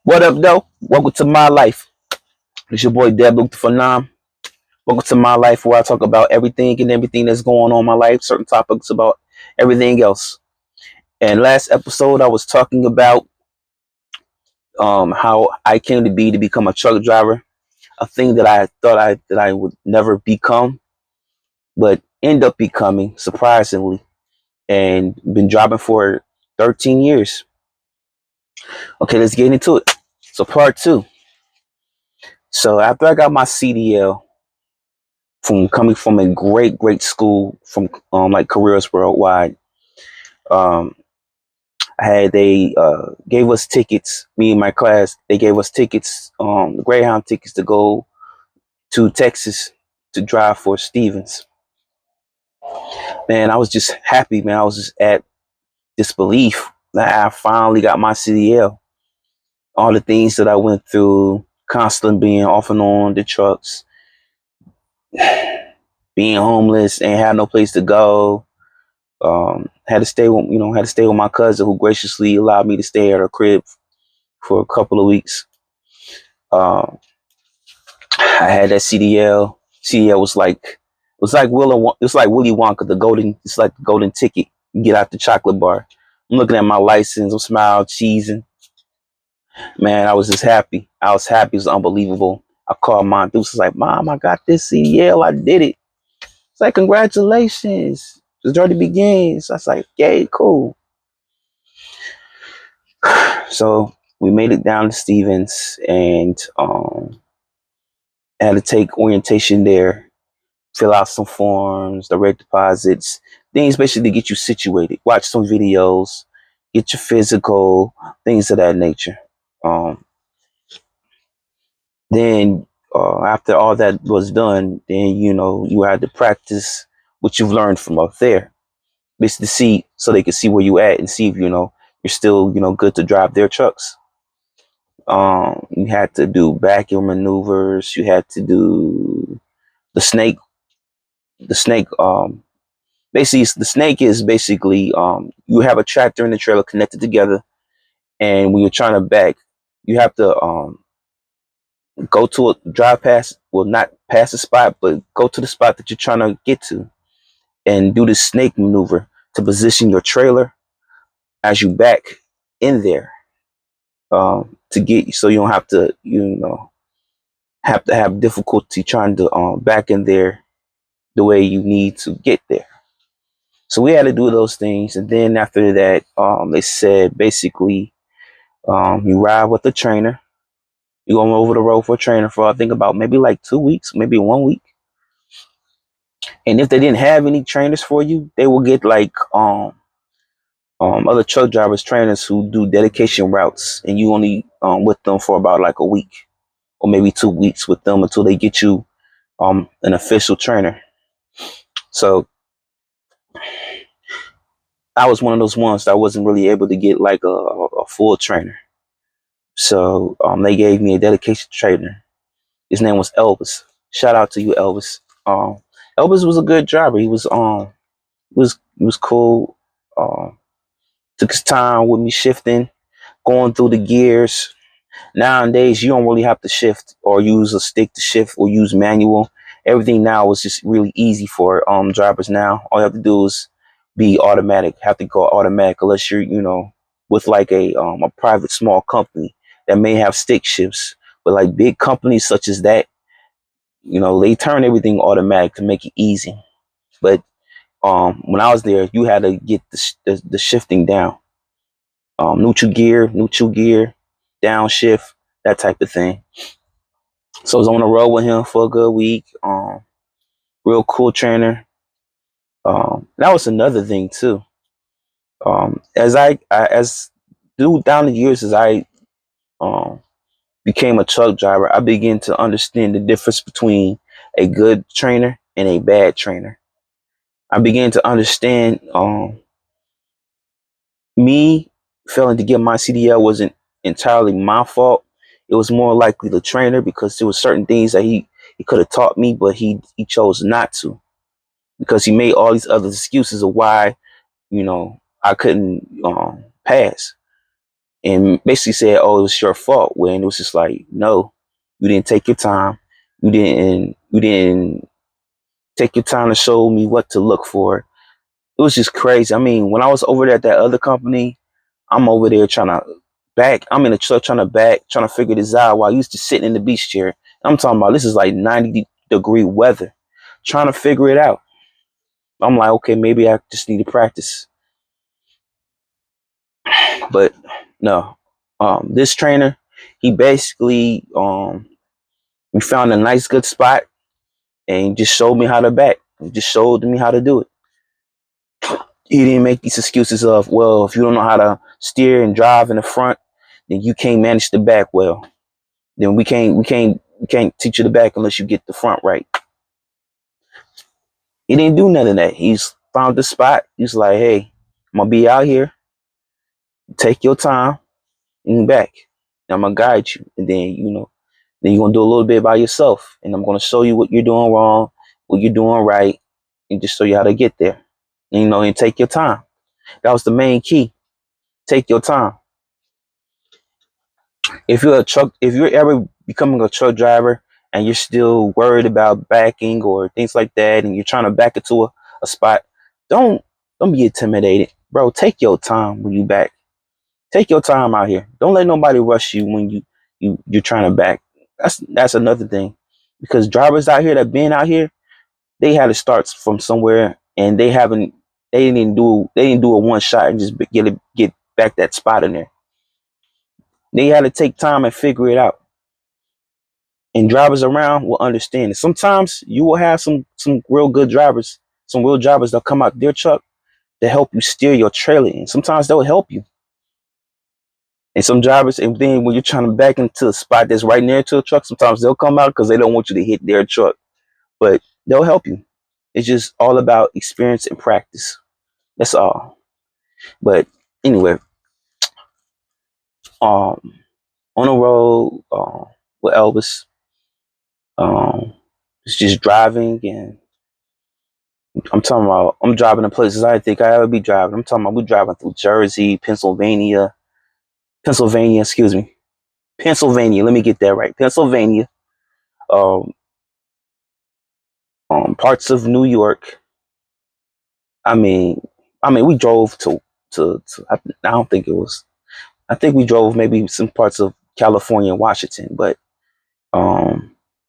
What up, though? Welcome to my life. It's your boy Deb Luke Phenom. Welcome to my life, where I talk about everything that's going on in my life, certain topics about everything else. And last episode, I was talking about how I came to become a truck driver, a thing that I thought I would never become, but end up becoming surprisingly, and been driving for 13 years. Okay, let's get into it. So part two. So after I got my CDL, from coming from a great school from like careers worldwide. Um, I had they gave us tickets. Me and my class, they gave us tickets, the Greyhound tickets to go to Texas to drive for Stevens. Man, I was just happy, man. I was just at disbelief that I finally got my CDL. All the things that I went through, constantly being off and on the trucks, being homeless and had no place to go. Had to stay with my cousin, who graciously allowed me to stay at her crib for a couple of weeks. Um, I had that CDL. CDL was like Willy Wonka, it's like the golden ticket. You get out the chocolate bar. I'm looking at my license. I'm smiling, cheesing. Man, I was just happy. I was happy. It was unbelievable. I called Mom. Deuce was like, "Mom, I got this CDL. I did it." It's like, "Congratulations. The journey begins." I was like, "Yay, cool." So we made it down to Stevens, and I had to take orientation there, fill out some forms, direct deposits, things basically to get you situated. Watch some videos, get your physical, things of that nature. Um, then after all that was done, then you had to practice what you've learned from up there, basically to see so they can see where you at and see if you're still good to drive their trucks. You had to do vacuum maneuvers. You had to do the snake. The snake. Basically, the snake is basically you have a tractor and the trailer connected together, and when you're trying to back, you have to go to a drive past. Well, not past the spot, but go to the spot that you're trying to get to, and do the snake maneuver to position your trailer as you back in there, to get so you don't have to have difficulty trying to back in there the way you need to get there. So we had to do those things, and then after that, they said basically, you ride with the trainer. You go over the road for a trainer for I think about maybe like 2 weeks, maybe 1 week. And if they didn't have any trainers for you, they will get like other truck drivers trainers who do dedication routes, and you only with them for about like a week or maybe 2 weeks with them until they get you an official trainer. So I was one of those ones that wasn't really able to get like a full trainer. So they gave me a dedication trainer. His name was Elvis. Shout out to you, Elvis. Elvis was a good driver. He was cool. Took his time with me shifting, going through the gears. Nowadays, you don't really have to shift or use a stick to shift or use manual. Everything now is just really easy for drivers now. All you have to do is be automatic. Have to go automatic unless you're with like a private small company that may have stick shifts. But like big companies such as that, they turn everything automatic to make it easy. But when I was there, you had to get the shifting down, neutral gear, downshift, that type of thing. So I was on the road with him for a good week. Real cool trainer. That was another thing too. As due down the years as I um, became a truck driver, I began to understand the difference between a good trainer and a bad trainer. I began to understand me failing to get my CDL wasn't entirely my fault. It was more likely the trainer, because there were certain things that he could have taught me, but he chose not to, because he made all these other excuses of why I couldn't pass. and basically said, "Oh, it was your fault." When it was just like, no, you didn't take your time. You didn't take your time to show me what to look for. It was just crazy. I mean, when I was over there at that other company, I'm over there trying to back. I'm in the truck trying to back, trying to figure this out while I used to sitting in the beach chair. I'm talking about this is like 90-degree weather, trying to figure it out. I'm like, okay, maybe I just need to practice. But no, this trainer, he basically we found a nice good spot and just showed me how to back. He just showed me how to do it. He didn't make these excuses of, well, if you don't know how to steer and drive in the front, then you can't manage the back well. Then we can't teach you the back unless you get the front right. He didn't do none of that. He's found the spot. He's like, hey, I'm gonna be out here. Take your time and back. And I'm gonna guide you. And then you're gonna do a little bit by yourself. And I'm gonna show you what you're doing wrong, what you're doing right, and just show you how to get there. And take your time. That was the main key. Take your time. If you're ever becoming a truck driver and you're still worried about backing or things like that, and you're trying to back it to a spot, don't don't be intimidated, bro. Take your time when you back. Take your time out here. Don't let nobody rush you when you're trying to back. That's another thing, because drivers out here that been out here, they had to start from somewhere, and they didn't do a one shot and just get back that spot in there. They had to take time and figure it out. And drivers around will understand it. Sometimes you will have some real good drivers, some real drivers that come out their truck to help you steer your trailer in. Sometimes they'll help you. And some drivers, and then when you're trying to back into a spot that's right near to a truck, sometimes they'll come out because they don't want you to hit their truck. But they'll help you. It's just all about experience and practice. That's all. But anyway, um, on the road with Elvis, um, it's just driving, and I'm driving to places I didn't think I ever be driving. I'm talking about we driving through Jersey, Pennsylvania, excuse me. Pennsylvania, let me get that right. Pennsylvania, um, parts of New York. I mean, we drove to I don't think it was. I think we drove maybe some parts of California and Washington, but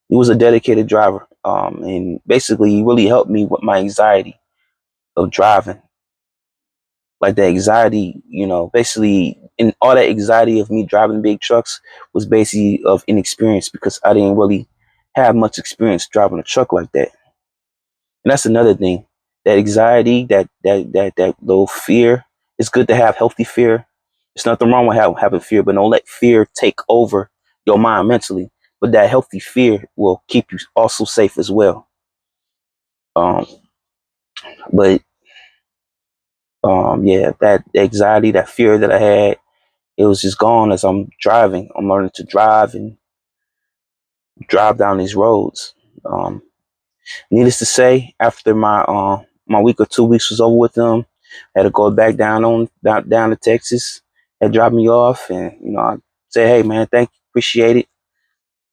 he was a dedicated driver. And basically, he really helped me with my anxiety of driving. Like the anxiety, basically, and all that anxiety of me driving big trucks was basically of inexperience, because I didn't really have much experience driving a truck like that. And that's another thing. That anxiety, that little fear. It's good to have healthy fear. There's nothing wrong with having fear, but don't let fear take over your mind mentally. But that healthy fear will keep you also safe as well. Um, but yeah, that anxiety, that fear that I had, it was just gone as I'm driving. I'm learning to drive and drive down these roads. Um, Needless to say, after my week or 2 weeks was over with them, I had to go back down to Texas. Had dropped me off, and I said, "Hey man, thank you, appreciate it."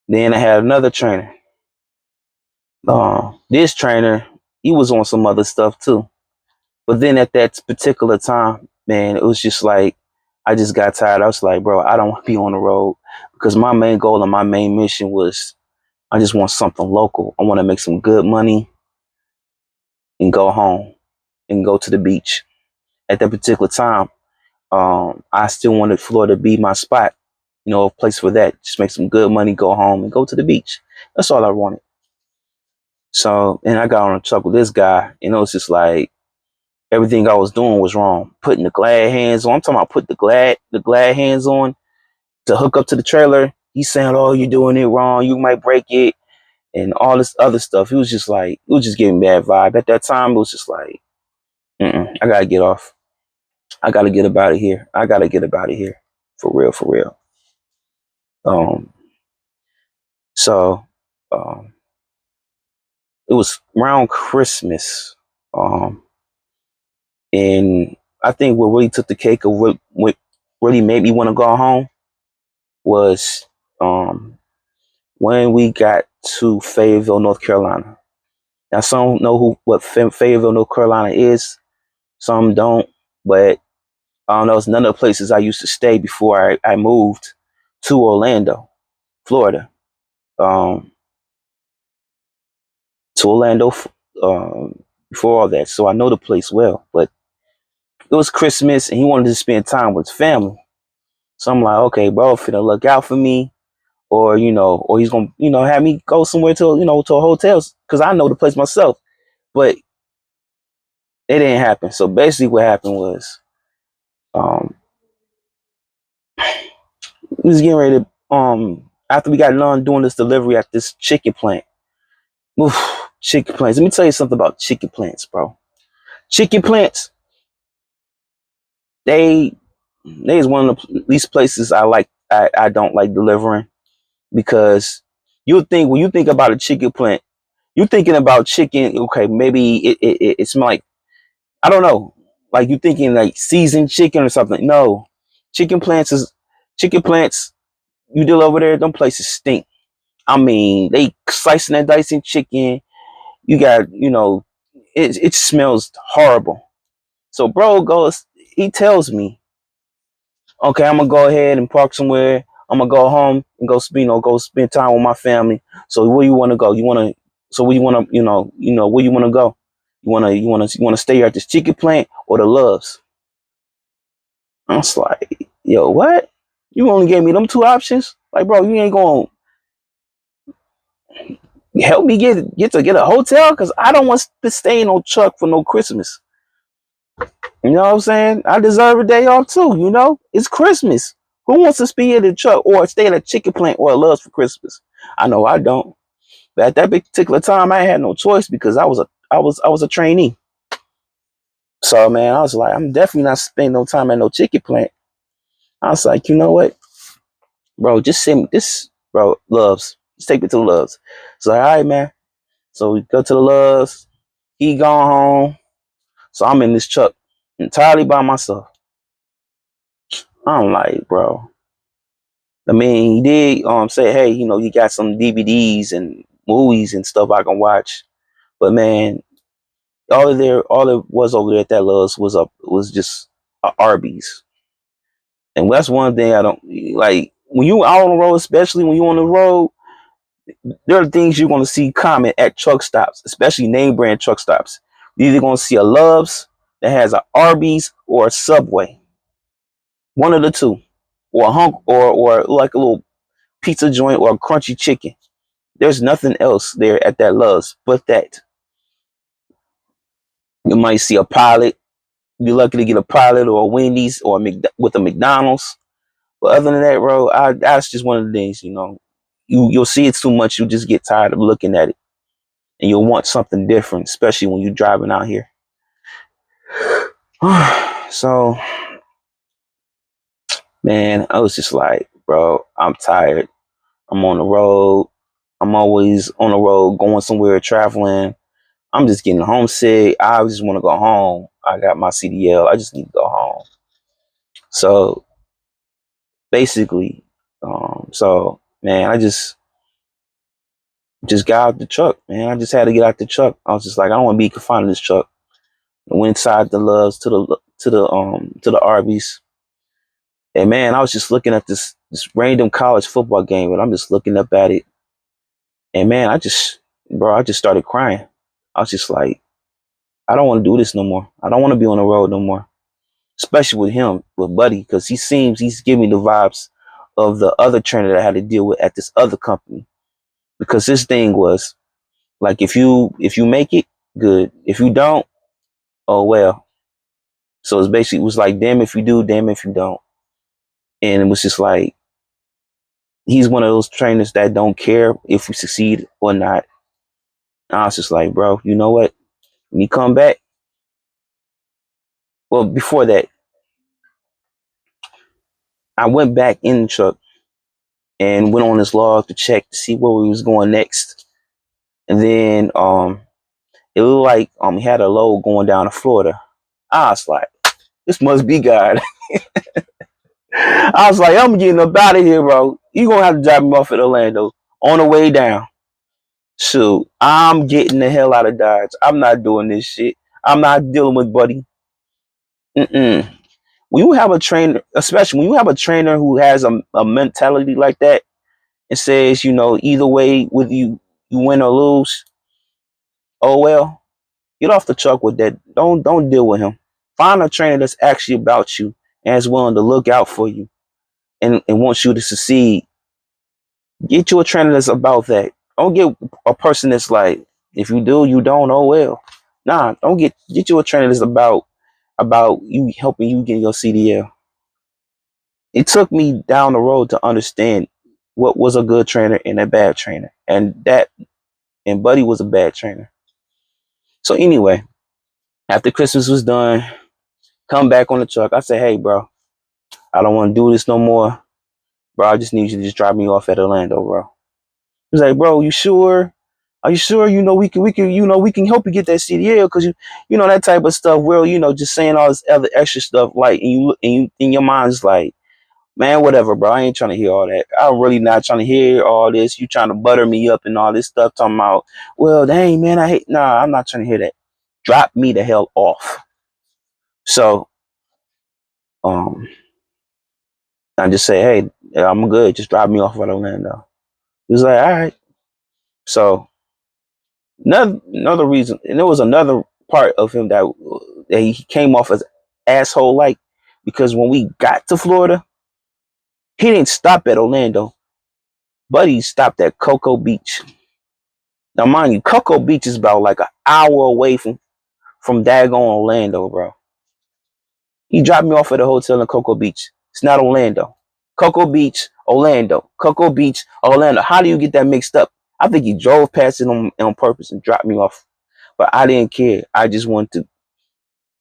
Then I had another trainer. This trainer, he was on some other stuff too. But then at that particular time, man, it was just like I just got tired. I was like, bro, I don't want to be on the road, because my main goal and my main mission was I just want something local. I want to make some good money and go home and go to the beach. At that particular time, I still wanted Florida to be my spot, a place for that. Just make some good money, go home, and go to the beach. That's all I wanted. So, and I got on a truck with this guy, and it was just like everything I was doing was wrong. Putting the glad hands on. I'm talking about put the glad hands on to hook up to the trailer. He's saying, "Oh, you're doing it wrong. You might break it," and all this other stuff. It was just like it was just giving bad vibe. At that time, it was just like, I gotta get off. I gotta get up out of here. I gotta get up out of here, for real, for real. Um, so um, it was around Christmas, um, and I think what really took the cake of what really made me want to go home was um, when we got to Fayetteville, North Carolina. Now, some know what Fayetteville, North Carolina is. Some don't, but I don't know. It's none of the places I used to stay before I moved to Orlando, Florida. Um, to Orlando before all that, so I know the place well. But it was Christmas, and he wanted to spend time with his family. So I'm like, okay, bro, finna look out for me, or or he's gonna have me go somewhere to to a hotel because I know the place myself. But it didn't happen. So basically, what happened was, um, we was getting ready to after we got done doing this delivery at this chicken plant. Oof, chicken plants. Let me tell you something about chicken plants, bro. Chicken plants, they they is one of the least places I don't like delivering because you think when you think about a chicken plant, you're thinking about chicken. Okay, maybe it smell like, I don't know, like you thinking like seasoned chicken or something. No, chicken plants is chicken plants. You deal over there, them places stink. I mean, they slicing and dicing chicken. You got it smells horrible. So bro goes, he tells me, okay, I'm gonna go ahead and park somewhere. I'm gonna go home and go, go spend time with my family. So where you want to go? So where you want to, where you want to go? You want to stay here at this chicken plant or the Loves? I was like, yo, what? You only gave me them two options? Like, bro, you ain't gonna help me get a hotel because I don't want to stay in no truck for no Christmas. You know what I'm saying? I deserve a day off too. It's Christmas. Who wants to be in the truck or stay at a chicken plant or a Loves for Christmas? I know I don't. But at that particular time, I had no choice because I was a trainee. So man, I was like, I'm definitely not spending no time at no chicken plant. I was like, you know what, bro, just send me this, bro. Loves, just take me to the Loves. So all right, man. So we go to the Loves. He gone home. So I'm in this truck entirely by myself. I'm like, bro. I mean, he did say, hey, you got some DVDs and movies and stuff I can watch. But man, all it was over there at that Love's was just a Arby's. And that's one thing I don't like when you out on the road, especially when you on the road. There are things you're going to see common at truck stops, especially name brand truck stops. You're either going to see a Love's that has a Arby's or a Subway, one of the two, or a hunk or like a little pizza joint or a crunchy chicken. There's nothing else there at that Love's but that. You might see a Pilot. You're lucky to get a Pilot or a Wendy's or with a McDonald's. But other than that, bro, that's just one of the things. You'll see it too much. You just get tired of looking at it, and you'll want something different, especially when you're driving out here. So, man, I was just like, bro, I'm tired. I'm on the road. I'm always on the road, going somewhere, traveling. I'm just getting homesick. I just want to go home. I got my CDL. I just need to go home. So basically, so man, I just got out the truck, man. I just had to get out the truck. I was just like, I don't want to be confined to this truck. I went inside the Loves to the Arby's. And man, I was just looking at this random college football game, and I'm just looking up at it. And man, I just started crying. I was just like, I don't want to do this no more. I don't want to be on the road no more. Especially with him, with Buddy, because he's giving me the vibes of the other trainer that I had to deal with at this other company. Because this thing was like, if you make it, good. If you don't, oh well. So it was like, damn if you do, damn if you don't. And it was just like, he's one of those trainers that don't care if you succeed or not. And I was just like, bro, you know what? When you come back, well, before that, I went back in the truck and went on his log to check to see where we was going next. And then it looked like he had a load going down to Florida. I was like, this must be God. I was like, I'm getting up out of here, bro. You gonna have to drop me off at Orlando on the way down. Shoot, I'm getting the hell out of Dodge. I'm not doing this shit. I'm not dealing with Buddy. Mm-mm. When you have a trainer, especially when you have a trainer who has a mentality like that and says, either way, whether you win or lose, oh well, get off the truck with that. Don't deal with him. Find a trainer that's actually about you and is willing to look out for you and wants you to succeed. Get you a trainer that's about that. Don't get a person that's like, if you do, you don't. Oh well. Nah, don't get you a trainer that's about you helping you get your CDL. It took me down the road to understand what was a good trainer and a bad trainer, and Buddy was a bad trainer. So anyway, after Christmas was done, come back on the truck. I said, "Hey, bro, I don't want to do this no more, bro. I just need you to just drop me off at Orlando, bro." He's like, "Bro, you sure? Are you sure? We can help you get that CDL because that type of stuff. Well, just saying all this other extra stuff, like, and you in your mind's like, man, whatever, bro. I ain't trying to hear all that. I'm really not trying to hear all this. You trying to butter me up and all this stuff, talking about, well, dang, man, nah, I'm not trying to hear that. Drop me the hell off." So, um, I just say, hey, yeah, I'm good. Just drop me off at Orlando. He was like, all right. So, another reason, and there was another part of him that he came off as asshole like, because when we got to Florida, he didn't stop at Orlando, but he stopped at Cocoa Beach. Now, mind you, Cocoa Beach is about like an hour away from daggone Orlando, bro. He dropped me off at a hotel in Cocoa Beach. It's not Orlando. Cocoa Beach, Orlando. Cocoa Beach, Orlando. How do you get that mixed up? I think he drove past it on purpose and dropped me off. But I didn't care. I just wanted to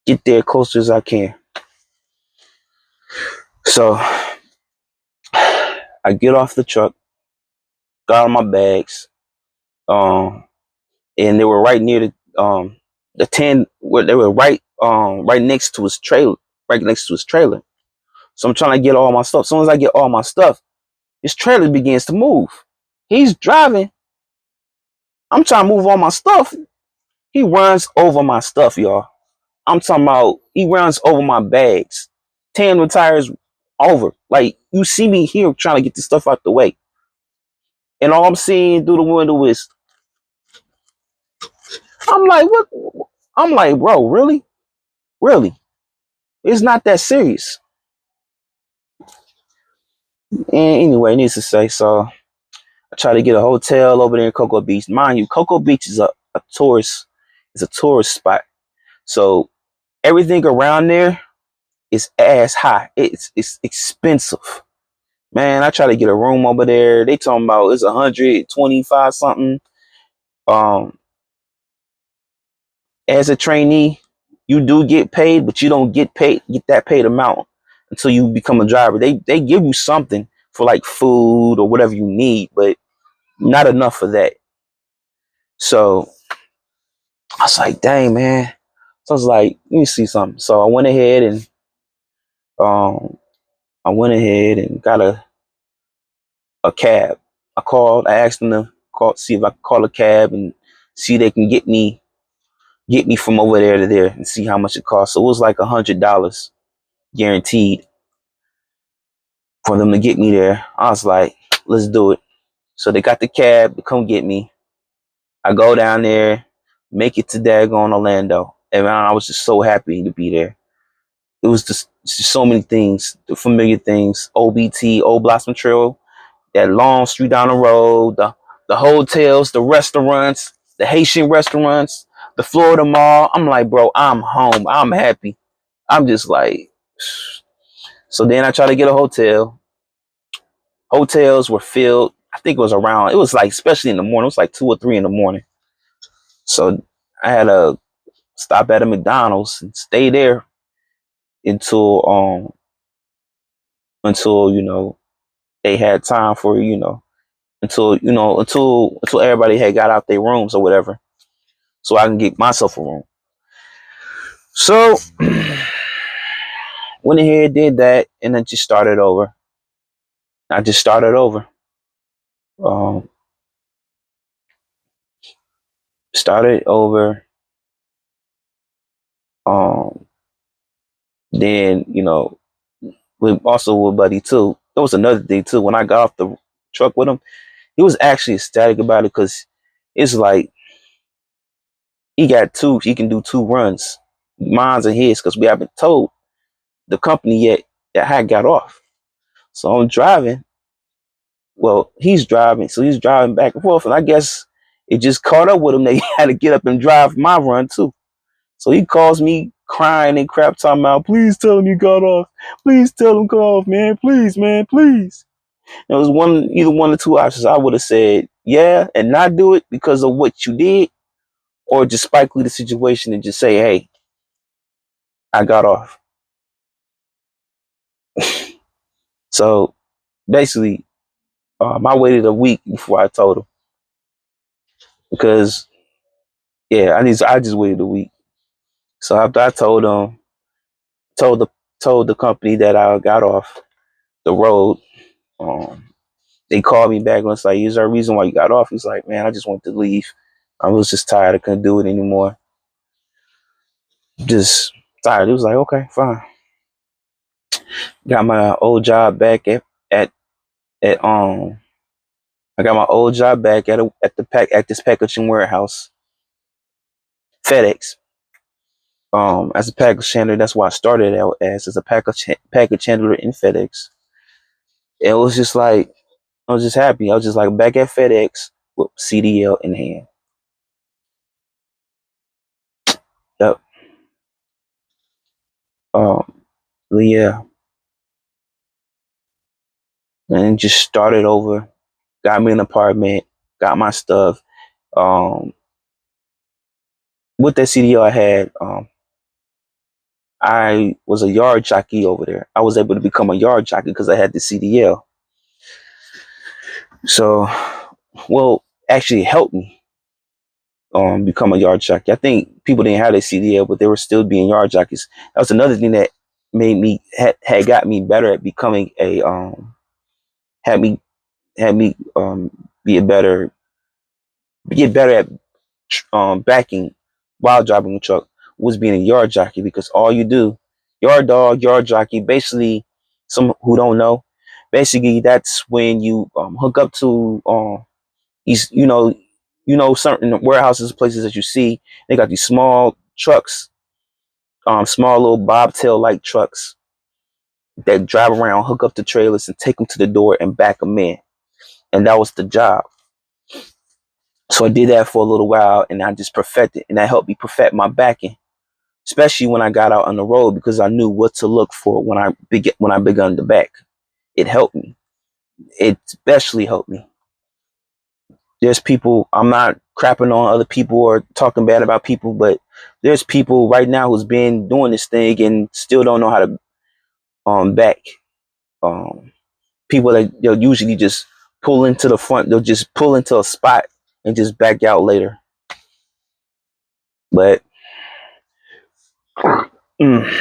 get there closer as I can. So I get off the truck, got on my bags, and they were right near the 10 where they were right next to his trailer, right next to his trailer. So I'm trying to get all my stuff. As soon as I get all my stuff, his trailer begins to move. He's driving. I'm trying to move all my stuff. He runs over my stuff, y'all. I'm talking about he runs over my bags. 10 the tires over. Like, you see me here trying to get the stuff out the way. And all I'm seeing through the window is, I'm like, what? I'm like, bro, really? Really? It's not that serious. And anyway, needs to say, so I try to get a hotel over there in Cocoa Beach. Mind you, Cocoa Beach is a tourist spot. So everything around there is ass high. It's expensive. Man, I try to get a room over there. They talking about it's 125 something. Um, as a trainee, you do get paid, but you don't get that paid amount until you become a driver. They give you something for like food or whatever you need, but not enough for that. So I was like, dang, man. So I was like, let me see something. So um I went ahead and got a cab. I asked them to see if I could call a cab and see if they can get me from over there to there and see how much it costs. So it was like $100 guaranteed for them to get me there. I was like, let's do it. So they got the cab to come get me. I go down there, make it to daggone Orlando. And I was just so happy to be there. It was just so many things, the familiar things. OBT, Old Blossom Trail, that long street down the road, the hotels, the restaurants, the Haitian restaurants, the Florida Mall. I'm like, bro, I'm home. I'm happy. I'm just like, so then I try to get a hotel. Hotels were filled. I think it was like, especially in the morning, it was like 2 or 3 in the morning. So I had to stop at a McDonald's and stay there until they had time for until everybody had got out their rooms or whatever, so I can get myself a room. So Went ahead, did that, and then just started over. I just started over. Um, started over. Um, then with also with Buddy too. That was another thing too. When I got off the truck with him, he was actually ecstatic about it because it's like he got two. He can do two runs, mine's and his, because we haven't told the company yet that I got off. So I'm driving. Well, he's driving, so he's driving back and forth, and I guess it just caught up with him that he had to get up and drive my run too. So he calls me crying and crap, talking about, please tell him you got off. Please tell him go off, man. Please, man, please. It was either one or two options. I would have said yeah and not do it because of what you did, or just Spike Lee the situation and just say, hey, I got off. So basically, I waited a week before I told him because yeah, I just waited a week. So after I told him, told the told the company that I got off the road, um, they called me back and was like, "Is there a reason why you got off?" He's like, "Man, I just wanted to leave. I was just tired. I couldn't do it anymore. Just tired." It was like, "Okay, fine." Got my old job back at at I got my old job back at this packaging warehouse, FedEx. As a package handler, that's why I started out as a package handler in FedEx. It was just like I was just happy. I was just like back at FedEx with CDL in hand. Yep. Um, yeah, and just started over. Got me an apartment. Got my stuff. Um, with that CDL I had, I was a yard jockey over there. I was able to become a yard jockey because I had the CDL. So, well, actually, it helped me become a yard jockey. I think people didn't have their CDL, but they were still being yard jockeys. That was another thing that made me had got me better at becoming a had me had me be a better get better at backing while driving a truck was being a yard jockey, because all you do, yard dog, yard jockey, basically, some who don't know, basically that's when you hook up to these, certain warehouses, places that you see, they got these small trucks, small little bobtail like trucks that drive around, hook up the trailers and take them to the door and back them in. And that was the job. So I did that for a little while and I just perfected, and that helped me perfect my backing, especially when I got out on the road, because I knew what to look for when I begun to back. It helped me. It especially helped me. There's people, I'm not crapping on other people or talking bad about people, but there's people right now who's been doing this thing and still don't know how to back. Um, People that they'll usually just pull into the front, they'll just pull into a spot and just back out later. But mm,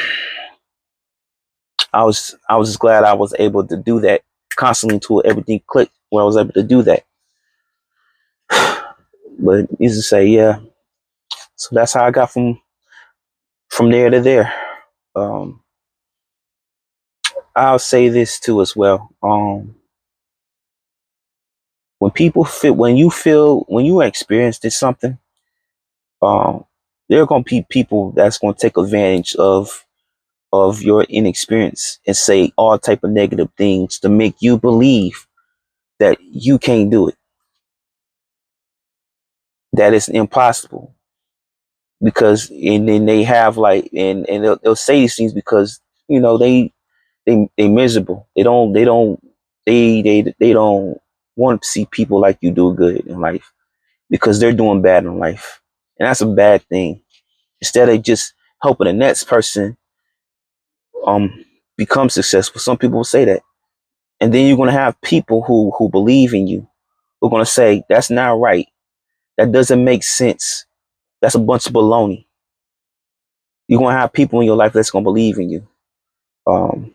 I was just glad I was able to do that constantly until everything clicked where I was able to do that. But easy to say, yeah. So that's how I got from there to there. Um, I'll say this too as well. When you experience this something, um, there are gonna be people that's gonna take advantage of your inexperience and say all type of negative things to make you believe that you can't do it, that it's impossible. Because and then they have like and they'll say these things because they miserable. They don't want to see people like you do good in life, because they're doing bad in life, and that's a bad thing. Instead of just helping the next person um become successful, some people will say that, and then you're gonna have people who believe in you, who are gonna say that's not right, that doesn't make sense, that's a bunch of baloney. You're gonna have people in your life that's gonna believe in you. Um,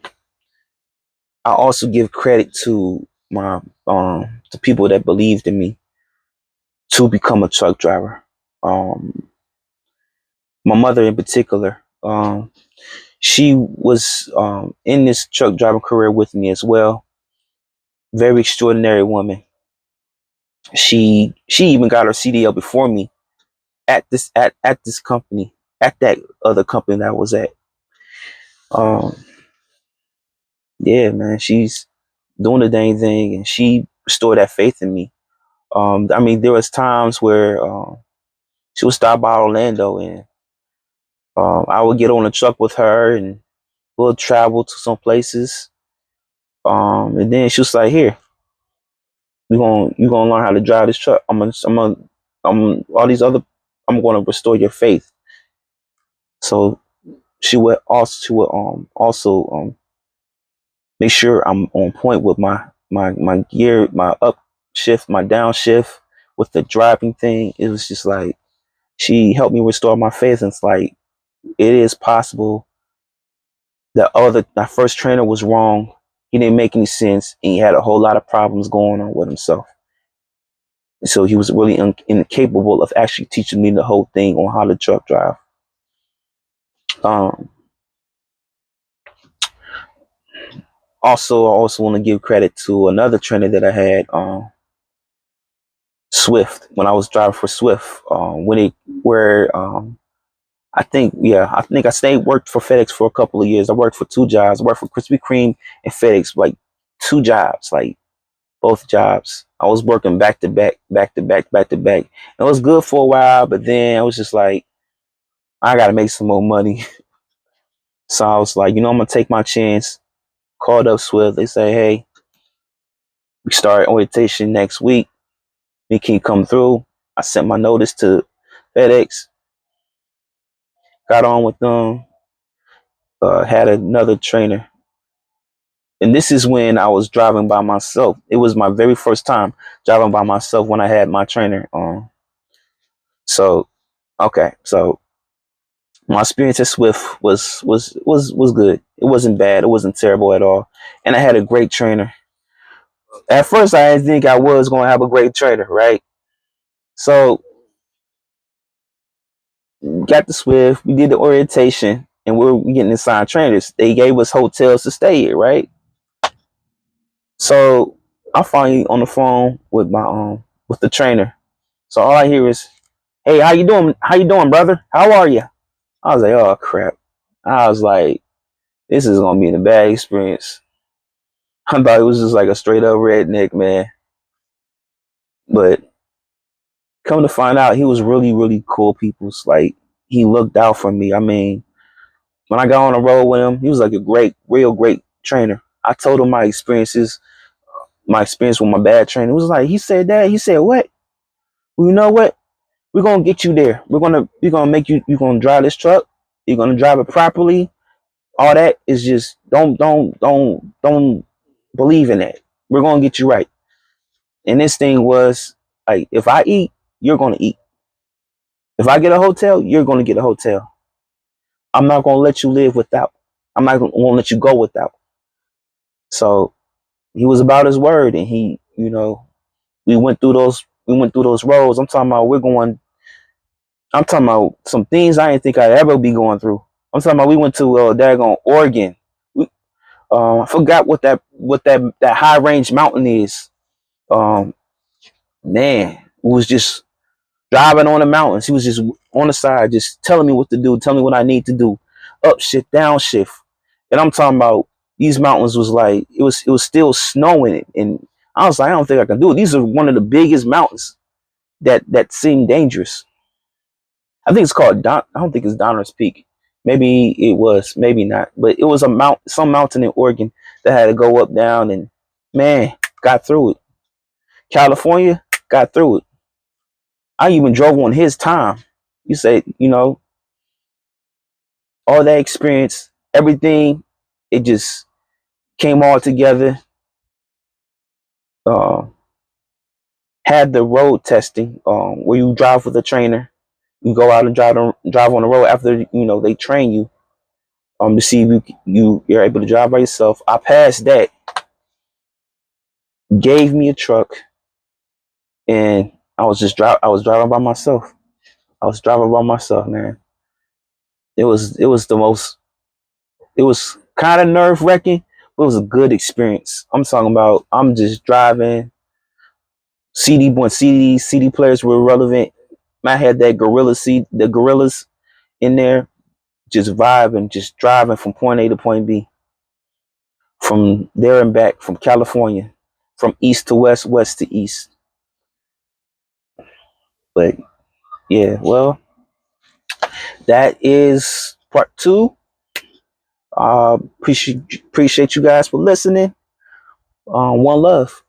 I also give credit to my the people that believed in me to become a truck driver. Um, my mother in particular, she was in this truck driving career with me as well. Very extraordinary woman. She even got her CDL before me at this company, at that other company that I was at. Um, yeah, man, she's doing the dang thing, and she restored that faith in me. I mean, there was times where she would stop by Orlando, and I would get on a truck with her, and we'll travel to some places. And then she was like, "Here, you gonna learn how to drive this truck. I'm all these other. I'm gonna restore your faith." So she would also make sure I'm on point with my gear, my up shift, my down shift with the driving thing. It was just like she helped me restore my faith. And it's like it is possible. That first trainer was wrong. He didn't make any sense, and he had a whole lot of problems going on with himself. So he was really incapable of actually teaching me the whole thing on how to truck drive. Um, I also want to give credit to another trainer that I had, Swift. When I was driving for Swift, I think I stayed worked for FedEx for a couple of years. I worked for two jobs. I worked for Krispy Kreme and FedEx, like two jobs, like both jobs. I was working back to back, back to back, back to back. It was good for a while, but then I was just like, I gotta make some more money. So I was like, I'm gonna take my chance. Called up Swift. They say, hey, we start orientation next week. You can come through. I sent my notice to FedEx. Got on with them. Had another trainer, and this is when I was driving by myself. It was my very first time driving by myself when I had my trainer on. So, okay, so my experience at Swift was good. It wasn't bad. It wasn't terrible at all, and I had a great trainer. At first, I didn't think I was going to have a great trainer, right? So, got the Swift. We did the orientation, and we were getting assigned trainers. They gave us hotels to stay at, right? So I'm finally on the phone with my with the trainer. So all I hear is, "Hey, how you doing? How you doing, brother? How are you?" I was like, "Oh crap!" I was like, "This is gonna be a bad experience." I thought it was just like a straight up redneck man, but come to find out, he was really really cool. People's like he looked out for me. I mean, when I got on the road with him, he was like a great, real great trainer. I told him my experience with my bad trainer. It was like he said that. He said, "What? Well, you know what? We're gonna get you there. We're gonna make you. You're gonna drive this truck. You're gonna drive it properly. All that is just don't believe in that. We're gonna get you right." And this thing was like, if I eat, you're gonna eat. If I get a hotel, you're gonna get a hotel. I'm not gonna let you live without. I'm not gonna let you go without. So he was about his word, and we went through those roads. I'm talking about some things I didn't think I'd ever be going through. I'm talking about we went to daggone Oregon. We, I forgot what that high range mountain is. Um, man, we was just driving on the mountains. He was just on the side, just telling me what to do, telling me what I need to do, up shift, down shift. And I'm talking about these mountains was like it was still snowing, and I was like, I don't think I can do it. These are one of the biggest mountains that seem dangerous. I think it's called I don't think it's Donner's Peak. Maybe it was, maybe not. But it was some mountain in Oregon that had to go up, down, and man, got through it. California got through it. I even drove on his time. You say, all that experience, everything, it just came all together. Uh, had the road testing, where you drive with a trainer. You go out and drive on the road after they train you. to see if you're able to drive by yourself. I passed that, gave me a truck, and I was driving by myself. I was driving by myself, man. It was the most, it was kind of nerve wracking, but it was a good experience. I'm talking about, I'm just driving. CD players were relevant. I had that the gorillas in there, just vibing, just driving from point A to point B, from there and back, from California, from east to west, west to east. But yeah, well, that is part two. Appreciate you guys for listening. One love.